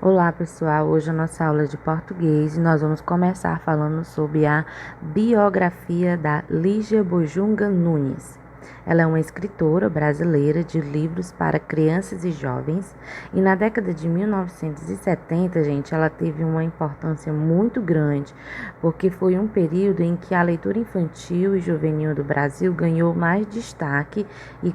Olá pessoal, hoje a nossa aula é de português e nós vamos começar falando sobre a biografia da Lígia Bojunga Nunes. Ela é uma escritora brasileira de livros para crianças e jovens e na década de 1970, gente, ela teve uma importância muito grande porque foi um período em que a leitura infantil e juvenil do Brasil ganhou mais destaque e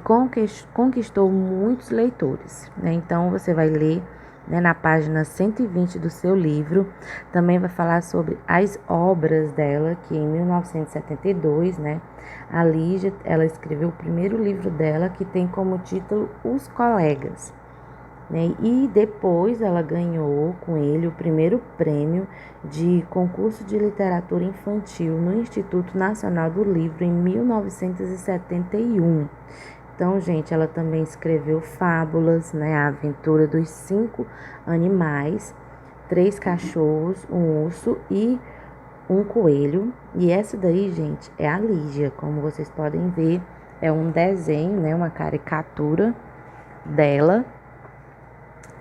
conquistou muitos leitores, né? Então você vai ler, né, na página 120 do seu livro, também vai falar sobre as obras dela, que em 1972, né, a Lígia, ela escreveu o primeiro livro dela, que tem como título Os Colegas, né, e depois ela ganhou com ele o primeiro prêmio de concurso de literatura infantil no Instituto Nacional do Livro em 1971. Então, gente, ela também escreveu fábulas, né? A aventura dos 5 animais, 3 cachorros, um urso e um coelho. E essa daí, gente, é a Lígia. Como vocês podem ver, é um desenho, né? Uma caricatura dela.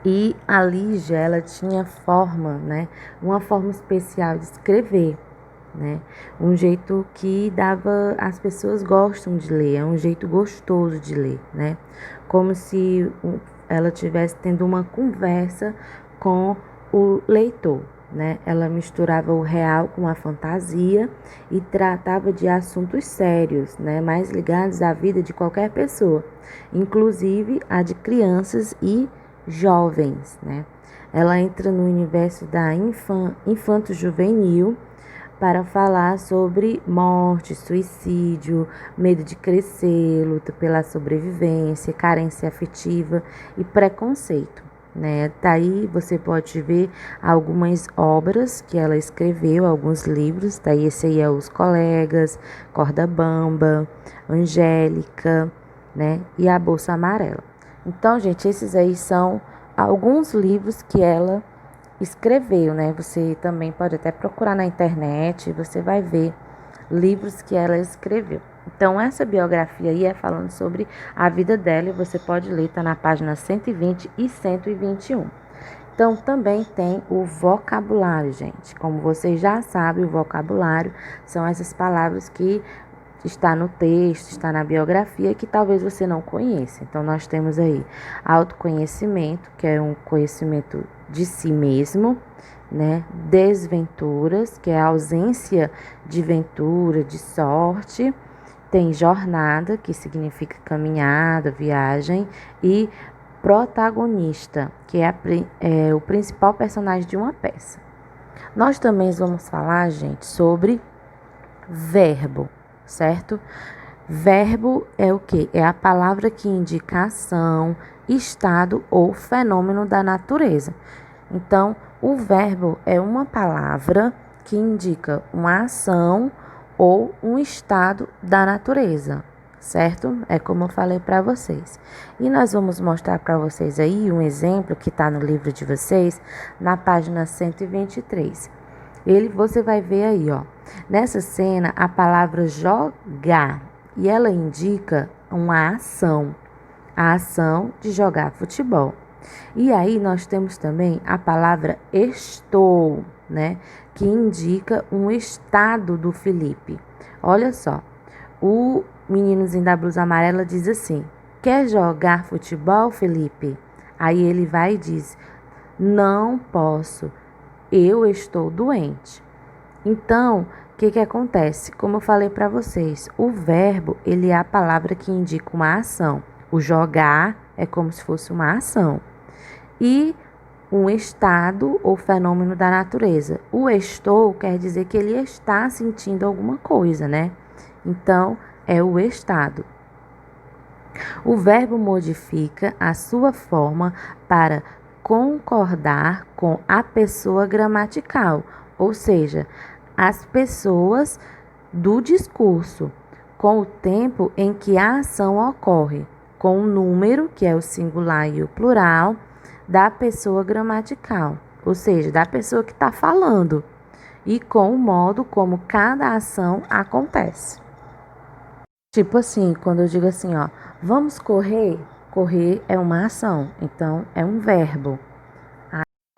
E a Lígia, ela tinha forma, né? Uma forma especial de escrever, né? Um jeito que as pessoas gostam de ler, é um jeito gostoso de ler, né? Como se ela estivesse tendo uma conversa com o leitor, né? Ela misturava o real com a fantasia e tratava de assuntos sérios, né? Mais ligados à vida de qualquer pessoa, inclusive a de crianças e jovens, né? Ela entra no universo da infanto-juvenil para falar sobre morte, suicídio, medo de crescer, luta pela sobrevivência, carência afetiva e preconceito, né? Daí você pode ver algumas obras que ela escreveu, alguns livros, daí esse aí é Os Colegas, Corda Bamba, Angélica, né? E A Bolsa Amarela. Então, gente, esses aí são alguns livros que ela escreveu, né? Você também pode até procurar na internet, você vai ver livros que ela escreveu. Então, essa biografia aí é falando sobre a vida dela e você pode ler, tá na página 120 e 121. Então, também tem o vocabulário, gente. Como vocês já sabem, o vocabulário são essas palavras que está no texto, está na biografia, que talvez você não conheça. Então, nós temos aí autoconhecimento, que é um conhecimento de si mesmo, né? Desventuras, que é a ausência de ventura, de sorte. Tem jornada, que significa caminhada, viagem, e protagonista, que é o principal personagem de uma peça. Nós também vamos falar, gente, sobre verbo, certo? Verbo é o quê? É a palavra que indica ação, estado ou fenômeno da natureza. Então, o verbo é uma palavra que indica uma ação ou um estado da natureza, certo? É como eu falei para vocês. E nós vamos mostrar para vocês aí um exemplo que está no livro de vocês, na página 123. Você vai ver aí, ó. Nessa cena, a palavra jogar, e ela indica uma ação, a ação de jogar futebol. E aí nós temos também a palavra estou, né, que indica um estado do Felipe. Olha só, o meninozinho da blusa amarela diz assim: quer jogar futebol, Felipe? Aí ele vai e diz: não posso, eu estou doente. Então, o que acontece? Como eu falei para vocês, o verbo, ele é a palavra que indica uma ação. O jogar é como se fosse uma ação. E um estado ou fenômeno da natureza. O estou quer dizer que ele está sentindo alguma coisa, né? Então, é o estado. O verbo modifica a sua forma para concordar com a pessoa gramatical, ou seja, as pessoas do discurso, com o tempo em que a ação ocorre, com o número, que é o singular e o plural, da pessoa gramatical, ou seja, da pessoa que está falando, e com o modo como cada ação acontece. Tipo assim, quando eu digo assim, ó, vamos correr, correr é uma ação, então é um verbo.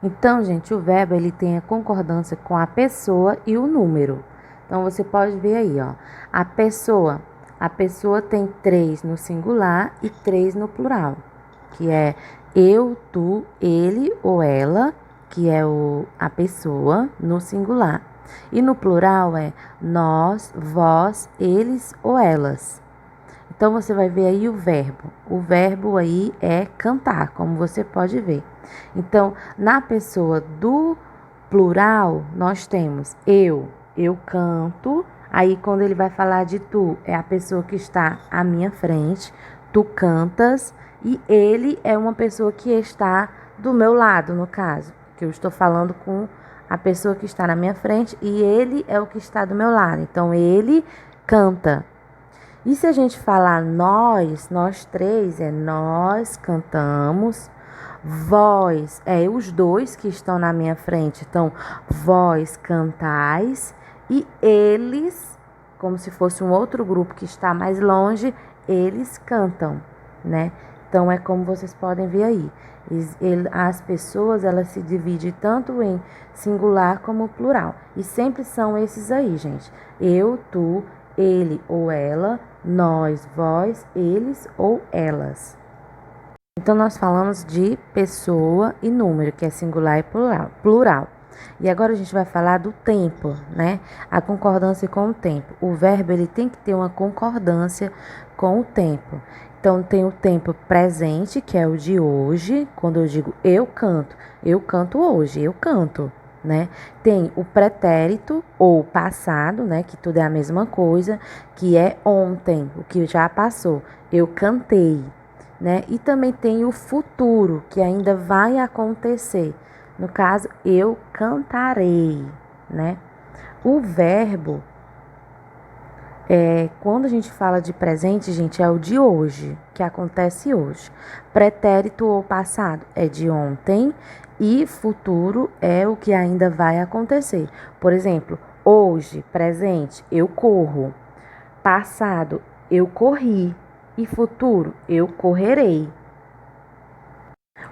Então, gente, o verbo ele tem a concordância com a pessoa e o número. Então, você pode ver aí, ó, a pessoa tem 3 no singular e 3 no plural, que é eu, tu, ele ou ela, que é a pessoa no singular. E no plural é nós, vós, eles ou elas. Então você vai ver aí o verbo. O verbo aí é cantar, como você pode ver. Então, na pessoa do plural, nós temos eu canto. Aí, quando ele vai falar de tu, é a pessoa que está à minha frente, tu cantas, e ele é uma pessoa que está do meu lado, no caso, que eu estou falando com a pessoa que está na minha frente e ele é o que está do meu lado. Então, ele canta. E se a gente falar nós três, é nós cantamos, vós, é os dois que estão na minha frente, então vós cantais, e eles, como se fosse um outro grupo que está mais longe, eles cantam, né? Então é como vocês podem ver aí. As pessoas, elas se dividem tanto em singular como plural. E sempre são esses aí, gente. Eu, tu, ele ou ela, nós, vós, eles ou elas. Então, nós falamos de pessoa e número, que é singular e plural. E agora a gente vai falar do tempo, né? A concordância com o tempo. O verbo, ele tem que ter uma concordância com o tempo. Então, tem o tempo presente, que é o de hoje. Quando eu digo eu canto hoje, eu canto, né? Tem o pretérito ou passado, né? Que tudo é a mesma coisa, que é ontem, o que já passou. Eu cantei, né? E também tem o futuro, que ainda vai acontecer. No caso, eu cantarei, né? O verbo, quando a gente fala de presente, gente, é o de hoje, que acontece hoje. Pretérito ou passado é de ontem e futuro é o que ainda vai acontecer. Por exemplo, hoje, presente, eu corro. Passado, eu corri. E futuro, eu correrei.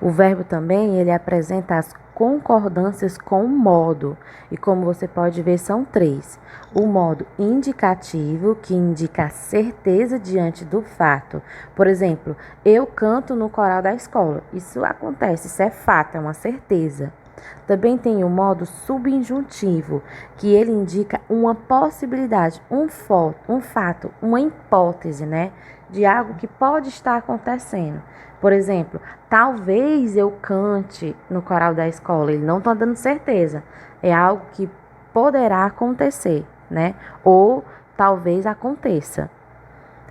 O verbo também, ele apresenta as concordâncias com o modo. E como você pode ver, são 3. O modo indicativo, que indica a certeza diante do fato. Por exemplo, eu canto no coral da escola. Isso acontece, isso é fato, é uma certeza. Também tem o modo subjuntivo, que ele indica uma possibilidade, um fato, uma hipótese, né? De algo que pode estar acontecendo. Por exemplo, talvez eu cante no coral da escola. Ele não está dando certeza. É algo que poderá acontecer, né? Ou talvez aconteça.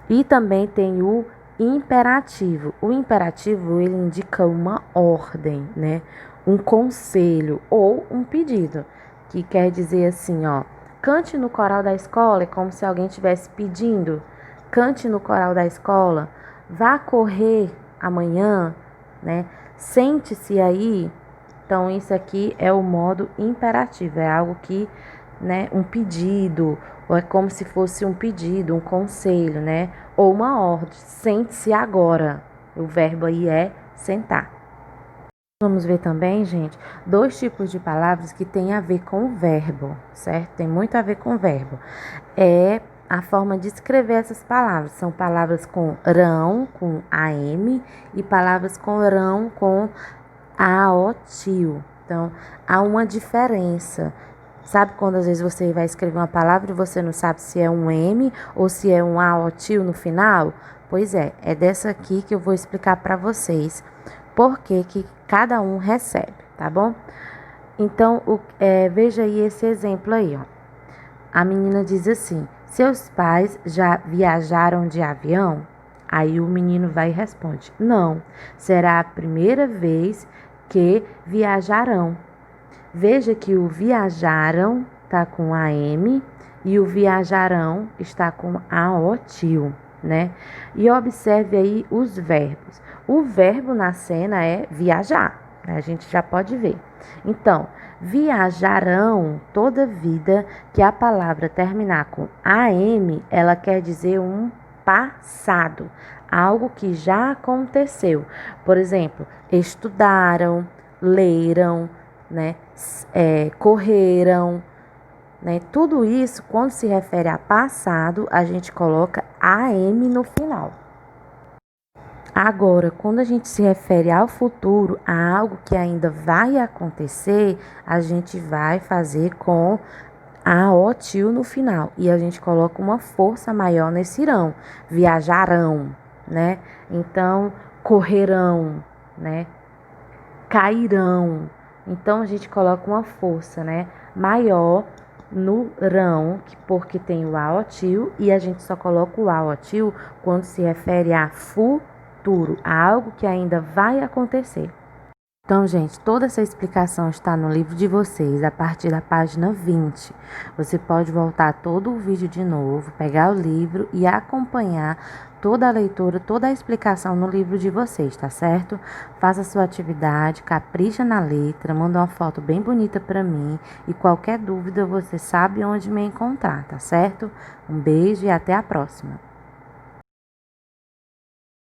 E também tem o imperativo. O imperativo, ele indica uma ordem, né? Um conselho ou um pedido, que quer dizer assim, ó, cante no coral da escola, é como se alguém estivesse pedindo. Cante no coral da escola, vá correr amanhã, né? Sente-se aí. Então, isso aqui é o modo imperativo, é algo que, né, um pedido, ou é como se fosse um pedido, um conselho, né? Ou uma ordem. Sente-se agora. O verbo aí é sentar. Vamos ver também, gente, 2 tipos de palavras que têm a ver com o verbo, certo? Tem muito a ver com o verbo. É a forma de escrever essas palavras. São palavras com rão, com AM, e palavras com rão, com AOTIO. Então, há uma diferença. Sabe quando às vezes você vai escrever uma palavra e você não sabe se é um M ou se é um AOTIO no final? Pois é dessa aqui que eu vou explicar para vocês por que cada um recebe, tá bom? Então, veja aí esse exemplo aí, ó. A menina diz assim: seus pais já viajaram de avião? Aí o menino vai e responde: não, será a primeira vez que viajarão. Veja que o viajaram está com AM e o viajarão está com AOTIO, né? E observe aí os verbos. O verbo na cena é viajar, né? A gente já pode ver. Então, viajarão, toda vida que a palavra terminar com AM, ela quer dizer um passado, algo que já aconteceu. Por exemplo, estudaram, leram, né? Correram, né? Tudo isso, quando se refere a passado, a gente coloca AM no final. Agora, quando a gente se refere ao futuro, a algo que ainda vai acontecer, a gente vai fazer com a o tio no final. E a gente coloca uma força maior nesse irão. Viajarão, né? Então, correrão, né? Cairão. Então, a gente coloca uma força, né? Maior no rão, porque tem o a o tio, e a gente só coloca o a o tio quando se refere a futuro, a algo que ainda vai acontecer. Então, gente, toda essa explicação está no livro de vocês, a partir da página 20. Você pode voltar todo o vídeo de novo, pegar o livro e acompanhar toda a leitura, toda a explicação no livro de vocês, tá certo? Faça a sua atividade, capricha na letra, manda uma foto bem bonita para mim e qualquer dúvida você sabe onde me encontrar, tá certo? Um beijo e até a próxima.